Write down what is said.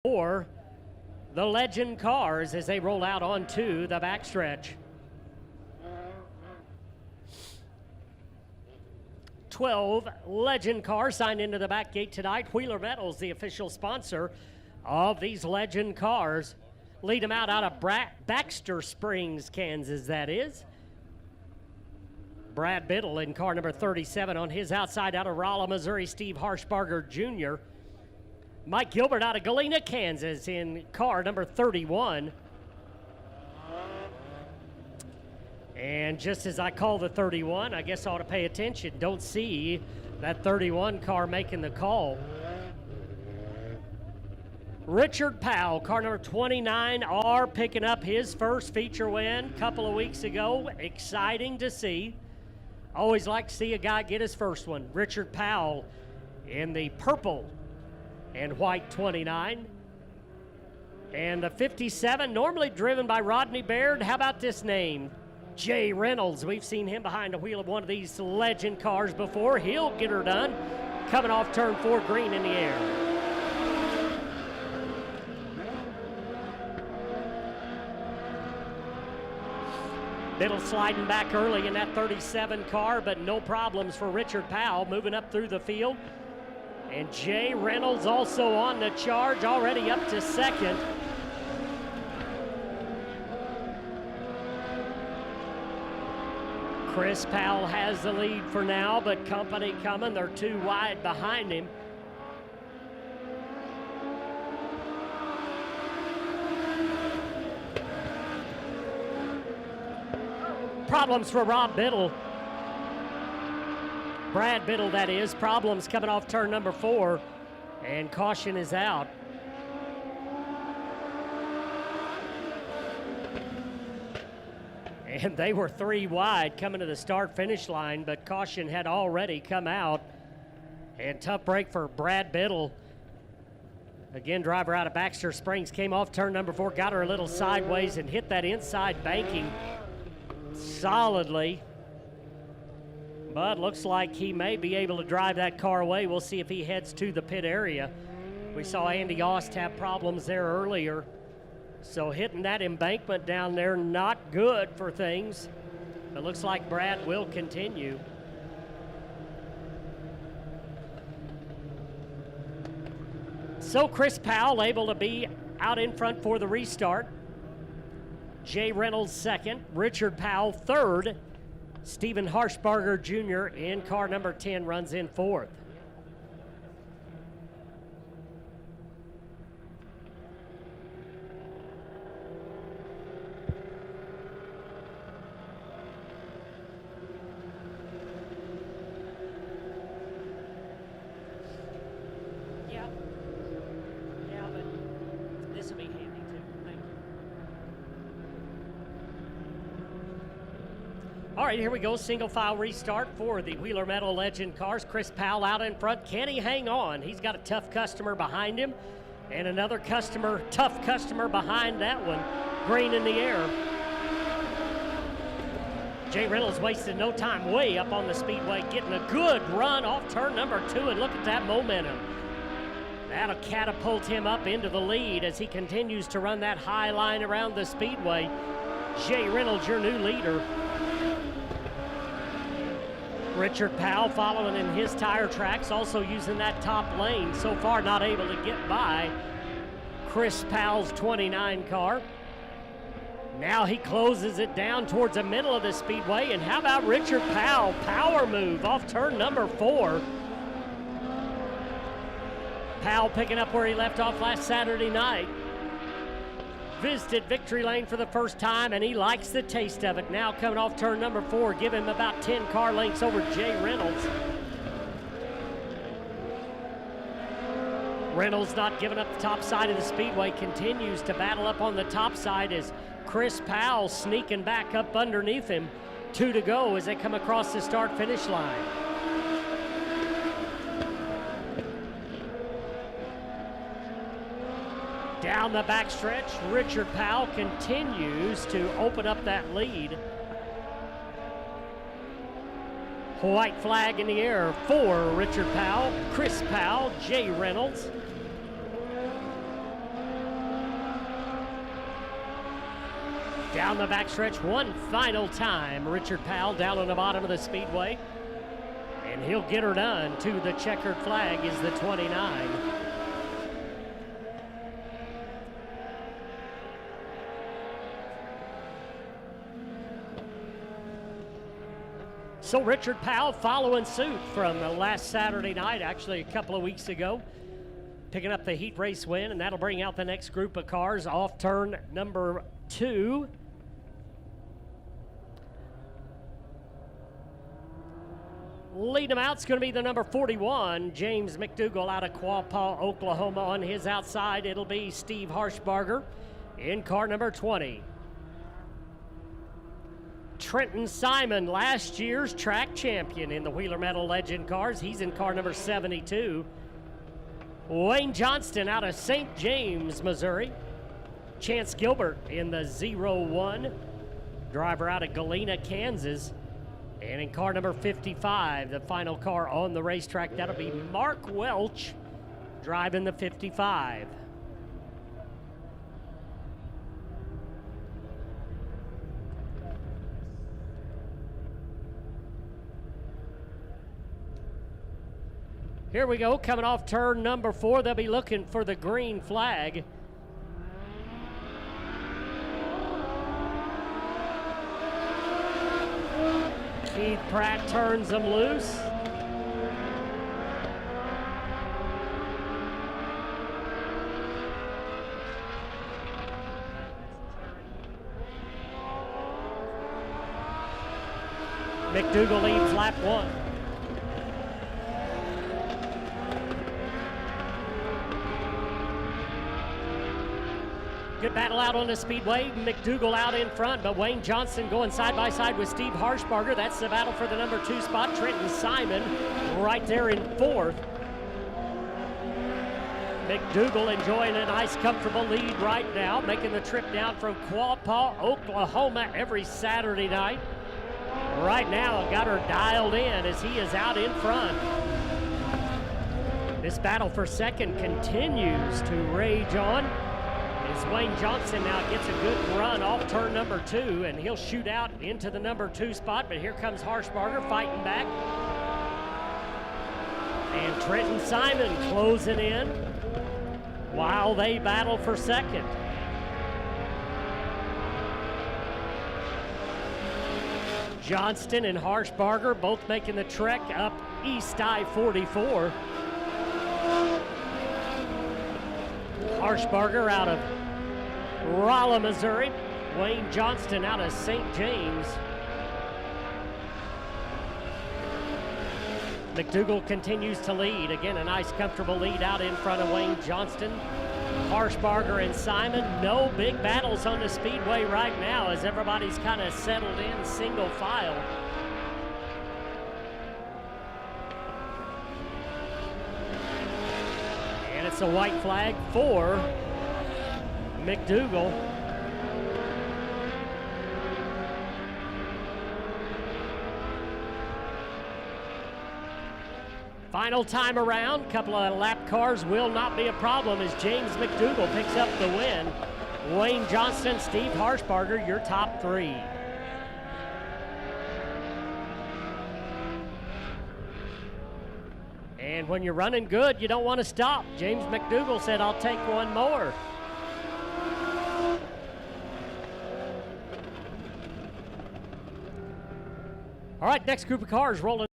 for the Legend cars as they roll out onto the backstretch. 12 Legend cars signed into the back gate tonight. Wheeler Metals, the official sponsor of these Legend cars. Lead them out of Baxter Springs, Kansas, that is. Brad Biddle in car number 37 on his outside out of Rolla, Missouri, Steve Harshbarger Jr. Mike Gilbert out of Galena, Kansas in car number 31. And just as I call the 31, I guess I ought to pay attention. Don't see that 31 car making the call. Richard Powell, car number 29, are picking up his first feature win a couple of weeks ago. Exciting to see. Always like to see a guy get his first one. Richard Powell in the purple and white 29. And the 57, normally driven by Rodney Baird. How about this name? Jay Reynolds. We've seen him behind the wheel of one of these Legend cars before. He'll get her done. Coming off turn 4, green in the air. Biddle sliding back early in that 37 car, but no problems for Richard Powell moving up through the field. And Jay Reynolds also on the charge, already up to second. Chris Powell has the lead for now, but company coming. They're 2 wide behind him. Problems for Rob Biddle. Brad Biddle, that is. Problems coming off turn number 4, and caution is out. And they were 3 wide coming to the start-finish line, but caution had already come out. And tough break for Brad Biddle. Again, driver out of Baxter Springs came off turn number 4, got her a little sideways and hit that inside banking solidly. But looks like he may be able to drive that car away. We'll see if he heads to the pit area. We saw Andy Ost have problems there earlier. So hitting that embankment down there, not good for things. It looks like Brad will continue. So Chris Powell able to be out in front for the restart. Jay Reynolds second, Richard Powell third. Stephen Harshbarger Jr. in car number 10 runs in fourth. All right, here we go. Single file restart for the Wheeler Metal Legend cars. Chris Powell out in front. Can he hang on? He's got a tough customer behind him and another customer, tough customer behind that one. Green in the air. Jay Reynolds wasted no time way up on the speedway, getting a good run off turn number 2, and look at that momentum. That'll catapult him up into the lead as he continues to run that high line around the speedway. Jay Reynolds, your new leader. Richard Powell following in his tire tracks, also using that top lane. So far not able to get by Chris Powell's 29 car. Now he closes it down towards the middle of the speedway. And how about Richard Powell? Power move off turn number 4. Powell picking up where he left off last Saturday night. Visited victory lane for the first time, and he likes the taste of it. Now coming off turn number 4, give him about 10 car lengths over Jay Reynolds. Reynolds not giving up the top side of the speedway, continues to battle up on the top side as Chris Powell sneaking back up underneath him. 2 to go as they come across the start-finish line. Down the backstretch, Richard Powell continues to open up that lead. White flag in the air for Richard Powell, Chris Powell, Jay Reynolds. Down the backstretch one final time. Richard Powell down on the bottom of the speedway. And he'll get her done to the checkered flag is the 29. So Richard Powell following suit from last Saturday night, actually a couple of weeks ago, picking up the heat race win, and that'll bring out the next group of cars off turn number 2. Lead them out is going to be the number 41, James McDugle out of Quapaw, Oklahoma. On his outside, it'll be Steve Harshbarger in car number 20. Trenton Simon, last year's track champion in the Wheeler Metal Legend cars. He's in car number 72. Wayne Johnston out of St. James, Missouri. Chance Gilbert in the 01. Driver out of Galena, Kansas. And in car number 55, the final car on the racetrack, that'll be Mark Welch driving the 55. Here we go, coming off turn number 4. They'll be looking for the green flag. Keith Pratt turns them loose. McDugle leads lap 1. Good battle out on the speedway. McDugle out in front, but Wayne Johnson going side by side with Steve Harshbarger. That's the battle for the number 2 spot. Trenton Simon right there in 4th. McDugle enjoying a nice, comfortable lead right now, making the trip down from Quapaw, Oklahoma every Saturday night. Right now, got her dialed in as he is out in front. This battle for second continues to rage on. As Wayne Johnson now gets a good run off turn number 2, and he'll shoot out into the number 2 spot, but here comes Harshbarger fighting back. And Trenton Simon closing in while they battle for second. Johnston and Harshbarger both making the trek up East I-44. Harshbarger out of Rolla, Missouri. Wayne Johnston out of St. James. McDugle continues to lead. Again, a nice, comfortable lead out in front of Wayne Johnston. Harshbarger and Simon. No big battles on the speedway right now as everybody's kind of settled in single file. And it's a white flag for McDugle. Final time around, couple of lap cars will not be a problem as James McDugle picks up the win. Wayne Johnston, Steve Harshbarger, your top 3. And when you're running good, you don't want to stop. James McDugle said, "I'll take one more." All right, next group of cars rolling